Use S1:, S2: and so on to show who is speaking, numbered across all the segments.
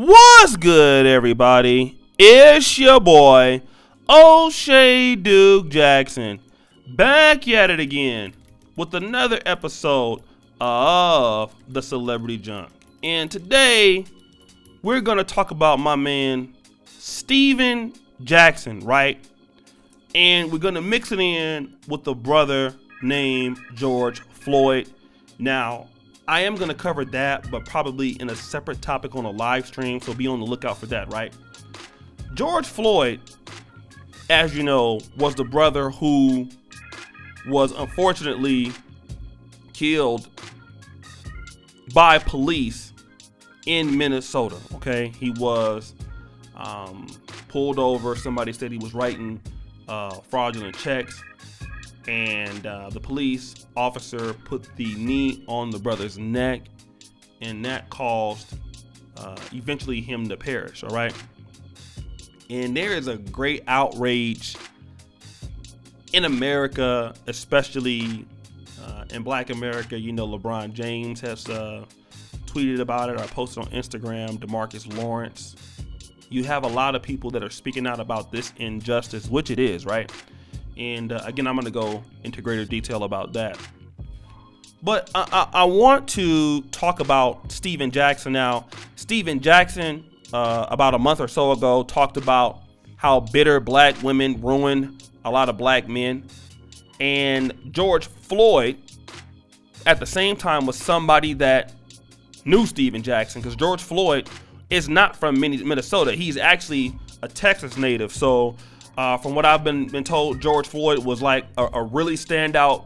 S1: What's good, everybody? It's your boy, O'Shea Duke Jackson, back at it again with another episode of The Celebrity Junk. And today, we're going to talk about my man, Steven Jackson, right? And we're going to mix it in with the brother named George Floyd. Now, I am going to cover that, but probably in a separate topic on a live stream, so be on the lookout for that, right? George Floyd, as you know, was the brother who was unfortunately killed by police in Minnesota, okay? He was pulled over. Somebody said he was writing fraudulent checks, and the police officer put the knee on the brother's neck, and that caused eventually him to perish. All right, and there is a great outrage in America, especially in Black America. You know, LeBron James has tweeted about it. I posted on Instagram. DeMarcus Lawrence. You have a lot of people that are speaking out about this injustice, which it is, right? And again, I'm going to go into greater detail about that. But I want to talk about Steven Jackson now. Steven Jackson, about a month or so ago, talked about how bitter black women ruin a lot of black men. And George Floyd, at the same time, was somebody that knew Steven Jackson, because George Floyd is not from Minnesota. He's actually a Texas native. So from what I've been told, George Floyd was like a really standout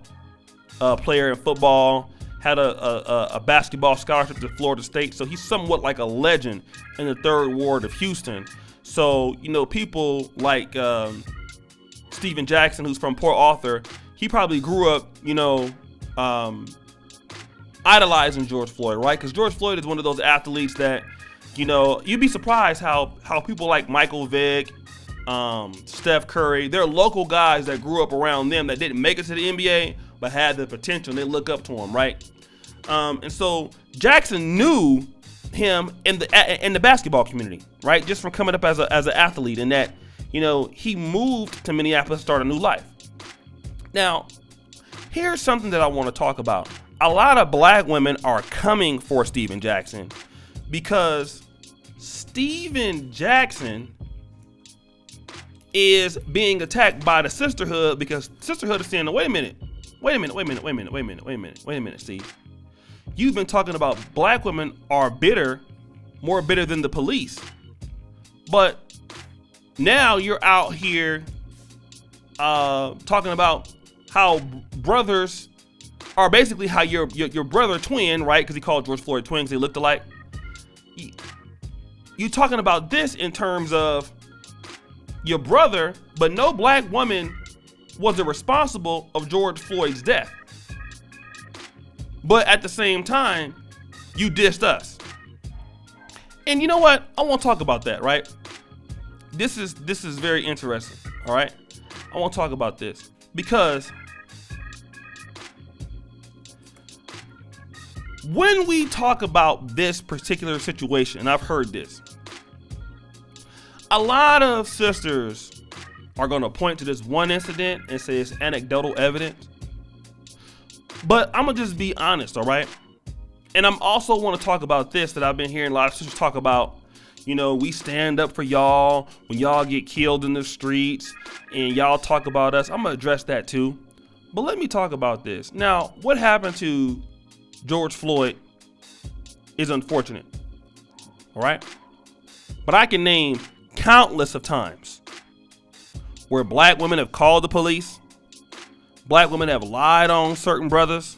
S1: player in football, had a basketball scholarship to Florida State. So he's somewhat like a legend in the 3rd Ward of Houston. So, you know, people like Steven Jackson, who's from Port Arthur, he probably grew up, you know, idolizing George Floyd, right? Because George Floyd is one of those athletes that, you know, you'd be surprised how people like Michael Vick, Steph Curry, they're local guys that grew up around them that didn't make it to the NBA but had the potential, and they look up to him, right? And so Jackson knew him in the basketball community, right? Just from coming up as an athlete, and that, you know, he moved to Minneapolis to start a new life. Now, here's something that I want to talk about. A lot of black women are coming for Steven Jackson because Steven Jackson is being attacked by the sisterhood, because sisterhood is saying, wait a minute, Steve. You've been talking about black women are bitter, more bitter than the police. But now you're out here talking about how brothers are basically how your brother twin, right? Because he called George Floyd twins, they looked alike. You talking about this in terms of your brother, but no black woman was the responsible of George Floyd's death. But at the same time, you dissed us. And you know what? I want to talk about that, right? This is very interesting, all right? I want to talk about this because when we talk about this particular situation, and I've heard this, a lot of sisters are going to point to this one incident and say it's anecdotal evidence. But I'm going to just be honest, all right? And I'm also want to talk about this that I've been hearing a lot of sisters talk about. You know, we stand up for y'all when y'all get killed in the streets, and y'all talk about us. I'm going to address that too. But let me talk about this. Now, what happened to George Floyd is unfortunate, all right? But I can name countless of times where black women have called the police, black women have lied on certain brothers,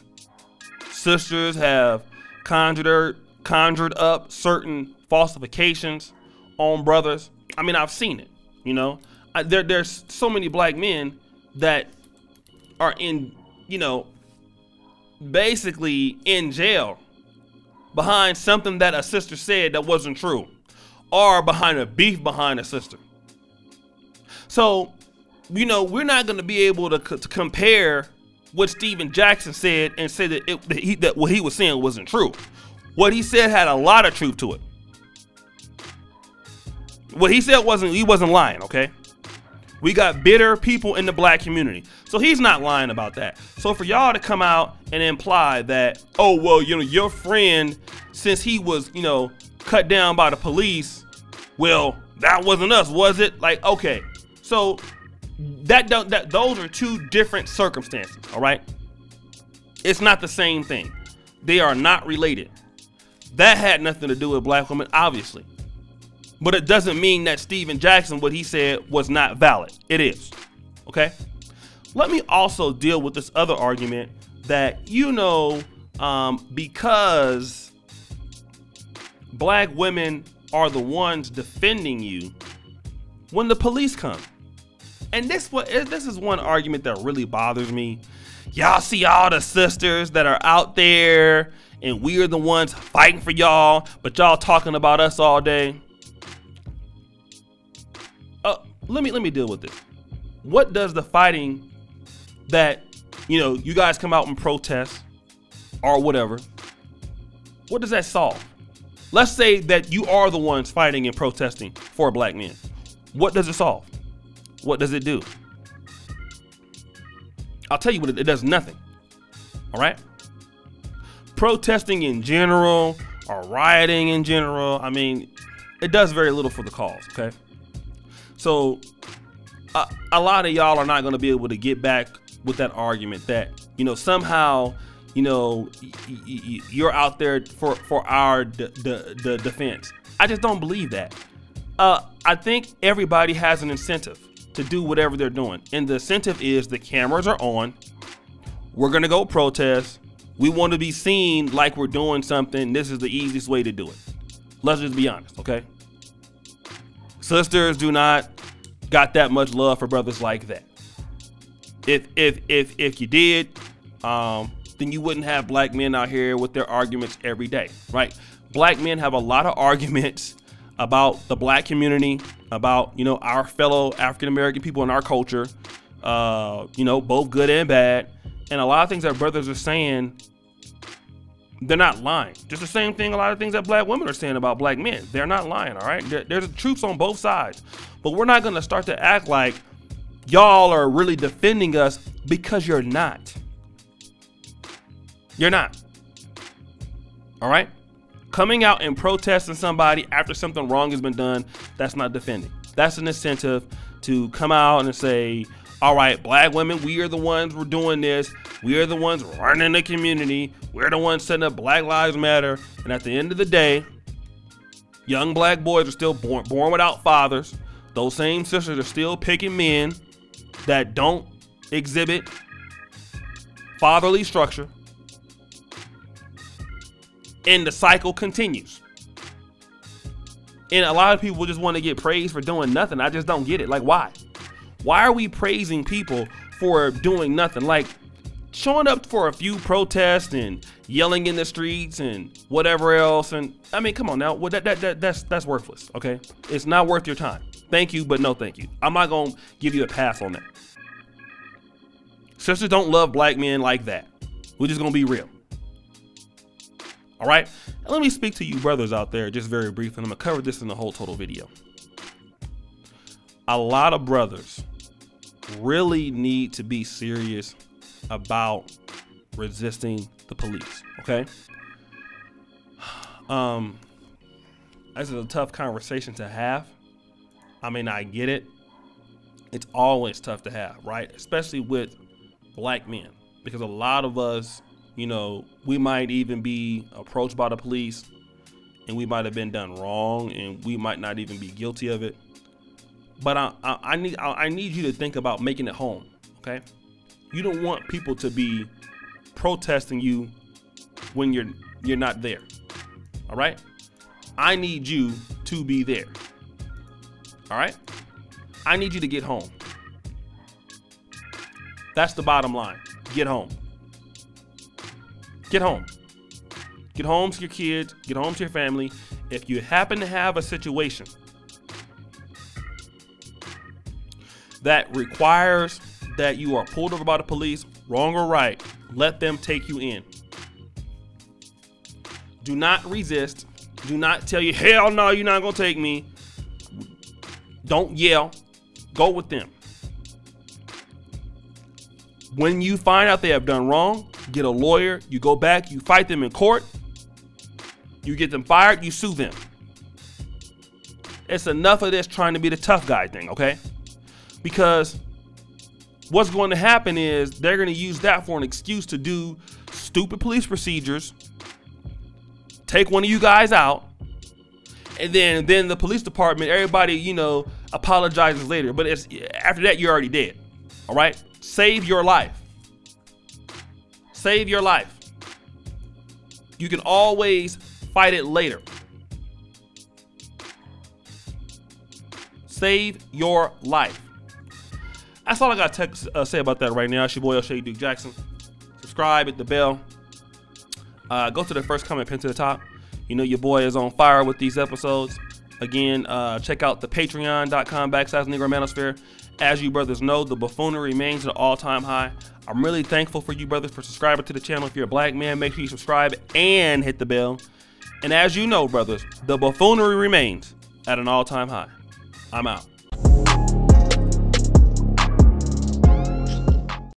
S1: sisters have conjured up certain falsifications on brothers. I mean, I've seen it, you know. There's so many black men that are in, you know, basically in jail behind something that a sister said that wasn't true, or behind a beef behind a sister. So, you know, we're not going to be able to compare what Steven Jackson said and say that what he was saying wasn't true. What he said had a lot of truth to it. What he said he wasn't lying, okay? We got bitter people in the black community. So he's not lying about that. So for y'all to come out and imply that, oh, well, you know, your friend, since he was, you know, cut down by the police, well, that wasn't us, was it? Like, okay. So those are two different circumstances, all right? It's not the same thing. They are not related. That had nothing to do with black women, obviously. But it doesn't mean that Steven Jackson, what he said, was not valid. It is. Okay? Let me also deal with this other argument that, you know, because black women are the ones defending you when the police come. And this is one argument that really bothers me. Y'all see all the sisters that are out there and we're the ones fighting for y'all, but y'all talking about us all day. Let me deal with this. What does the fighting that, you know, you guys come out and protest or whatever, what does that solve? Let's say that you are the ones fighting and protesting for black men. What does it solve? What does it do? I'll tell you what, it does nothing. All right? Protesting in general or rioting in general, I mean, it does very little for the cause, okay? So a lot of y'all are not going to be able to get back with that argument that, you know, somehow, you know, you're out there for our defense. I just don't believe that. I think everybody has an incentive to do whatever they're doing. And the incentive is the cameras are on. We're going to go protest. We want to be seen like we're doing something. This is the easiest way to do it. Let's just be honest, okay? Sisters do not got that much love for brothers like that. If you did, then you wouldn't have black men out here with their arguments every day, right? Black men have a lot of arguments about the black community, about, you know, our fellow African-American people in our culture, you know, both good and bad. And a lot of things that brothers are saying, they're not lying. Just the same thing a lot of things that black women are saying about black men. They're not lying, all right? There's truths on both sides. But we're not going to start to act like y'all are really defending us, because you're not. You're not. All right? Coming out and protesting somebody after something wrong has been done, that's not defending. That's an incentive to come out and say, all right, black women, we are the ones who are doing this. We are the ones running the community. We're the ones setting up Black Lives Matter. And at the end of the day, young black boys are still born without fathers. Those same sisters are still picking men that don't exhibit fatherly structure. And the cycle continues. And a lot of people just want to get praised for doing nothing. I just don't get it. Like, why? Why are we praising people for doing nothing? Like, showing up for a few protests and yelling in the streets and whatever else. And I mean, come on now. Well, that's worthless. Okay, it's not worth your time. Thank you, but no thank you. I'm not gonna give you a pass on that. Sisters don't love black men like that. We're just gonna be real. All right. And let me speak to you brothers out there just very briefly. I'm gonna cover this in the whole total video. A lot of brothers really need to be serious about resisting the police, okay? This is a tough conversation to have. I mean, I get it. It's always tough to have, right? Especially with black men, because a lot of us, you know, we might even be approached by the police and we might have been done wrong and we might not even be guilty of it. But I need you to think about making it home, okay? You don't want people to be protesting you when you're not there, all right? I need you to be there, all right? I need you to get home. That's the bottom line. Get home. Get home. Get home to your kids. Get home to your family. If you happen to have a situation that requires that you are pulled over by the police, wrong or right, let them take you in. Do not resist. Do not tell you, hell no, you're not gonna take me. Don't yell. Go with them. When you find out they have done wrong, get a lawyer. You go back. You fight them in court. You get them fired. You sue them. It's enough of this trying to be the tough guy thing, okay? Because what's going to happen is they're going to use that for an excuse to do stupid police procedures, take one of you guys out, and then the police department, everybody, you know, apologizes later. But it's after that, you're already dead. All right? Save your life. Save your life. You can always fight it later. Save your life. That's all I got to say about that right now. It's your boy, O'Shea Duke Jackson. Subscribe, hit the bell. Go to the first comment pinned to the top. You know your boy is on fire with these episodes. Again, check out the patreon.com/NegroManosphere. As you brothers know, the buffoonery remains at an all-time high. I'm really thankful for you brothers for subscribing to the channel. If you're a black man, make sure you subscribe and hit the bell. And as you know, brothers, the buffoonery remains at an all-time high. I'm out.